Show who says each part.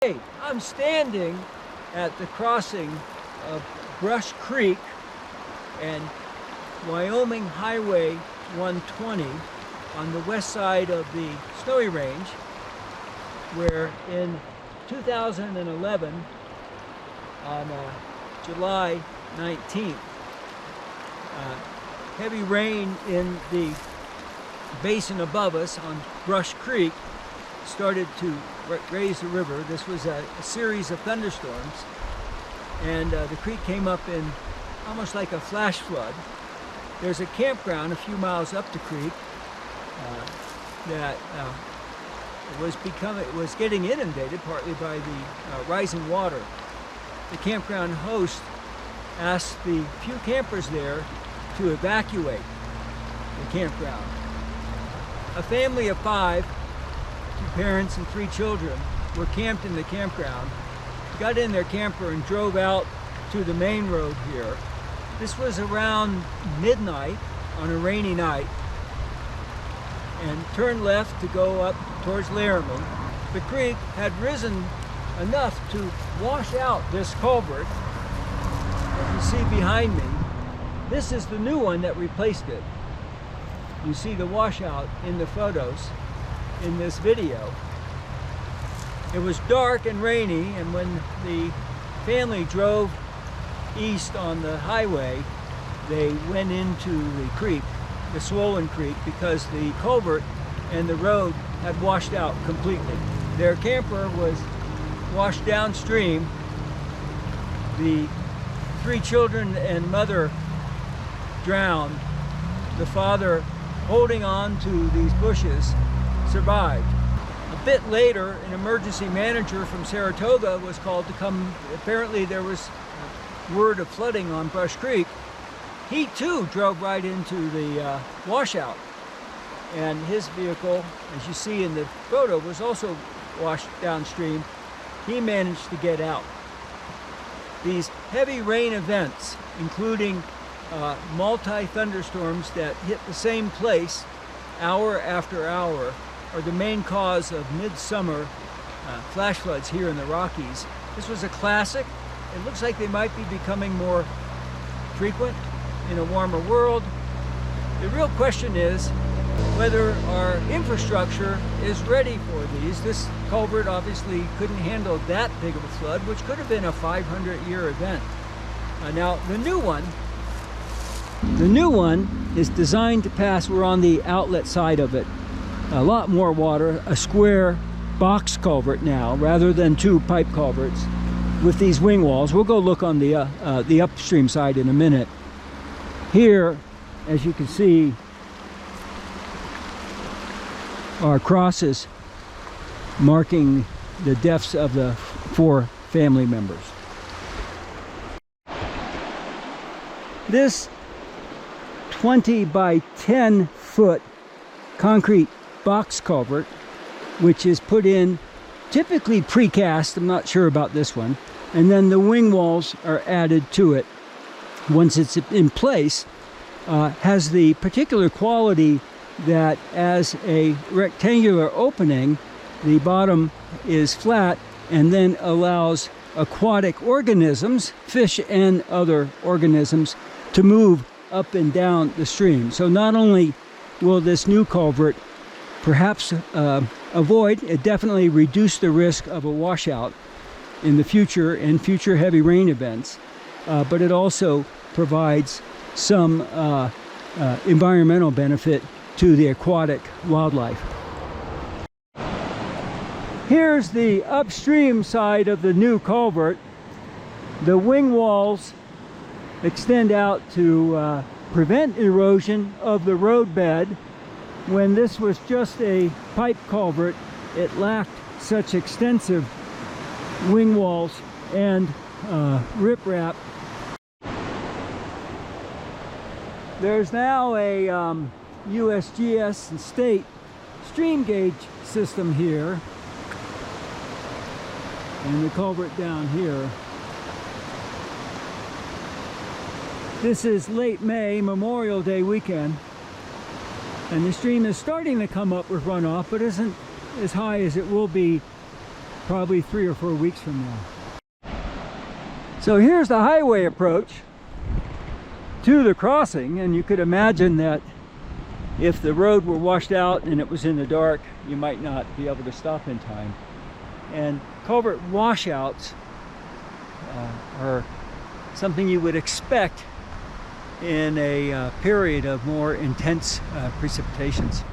Speaker 1: Okay, I'm standing at the crossing of Brush Creek and Wyoming Highway 120 on the west side of the Snowy Range, where in 2011, on July 19th, heavy rain in the basin above us on Brush Creek started to raise the river. This was a series of thunderstorms, and the creek came up in almost like a flash flood. There's a campground a few miles up the creek that was getting inundated partly by the rising water. The campground host asked the few campers there to evacuate the campground. A family of 5, 2 parents and 3 children, were camped in the campground, got in their camper and drove out to the main road here. This was around midnight on a rainy night, and turned left to go up towards Laramie. The creek had risen enough to wash out this culvert, as you see behind me. This is the new one that replaced it. You see the washout in the photos in this video. It was dark and rainy, and when the family drove east on the highway, they went into the creek, the swollen creek, because the culvert and the road had washed out completely. Their camper was washed downstream. The 3 children and mother drowned. The father, holding on to these bushes, survived. A bit later, an emergency manager from Saratoga was called to come. Apparently there was word of flooding on Brush Creek. He too drove right into the washout, and his vehicle, as you see in the photo, was also washed downstream. He managed to get out. These heavy rain events, including multi-thunderstorms that hit the same place hour after hour, are the main cause of midsummer flash floods here in the Rockies. This was a classic. It looks like they might be becoming more frequent in a warmer world. The real question is whether our infrastructure is ready for these. This culvert obviously couldn't handle that big of a flood, which could have been a 500-year event. Now, the new one is designed to pass. We're on the outlet side of it. A lot more water, a square box culvert now, rather than 2 pipe culverts with these wing walls. We'll go look on the upstream side in a minute. Here, as you can see, are crosses marking the deaths of the 4 family members. This 20 by 10 foot concrete box culvert, which is put in typically precast, I'm not sure about this one, and then the wing walls are added to it once it's in place, has the particular quality that as a rectangular opening, the bottom is flat and then allows aquatic organisms, fish and other organisms, to move up and down the stream. So not only will this new culvert perhaps it definitely reduce the risk of a washout in the future and future heavy rain events, but it also provides some environmental benefit to the aquatic wildlife. Here's the upstream side of the new culvert. The wing walls extend out to prevent erosion of the roadbed. When this was just a pipe culvert, it lacked such extensive wing walls and riprap. There's now a USGS and state stream gauge system here, and the culvert down here. This is late May, Memorial Day weekend, and the stream is starting to come up with runoff, but isn't as high as it will be probably 3 or 4 weeks from now. So here's the highway approach to the crossing, and you could imagine that if the road were washed out and it was in the dark, you might not be able to stop in time. And culvert washouts are something you would expect in a period of more intense precipitations.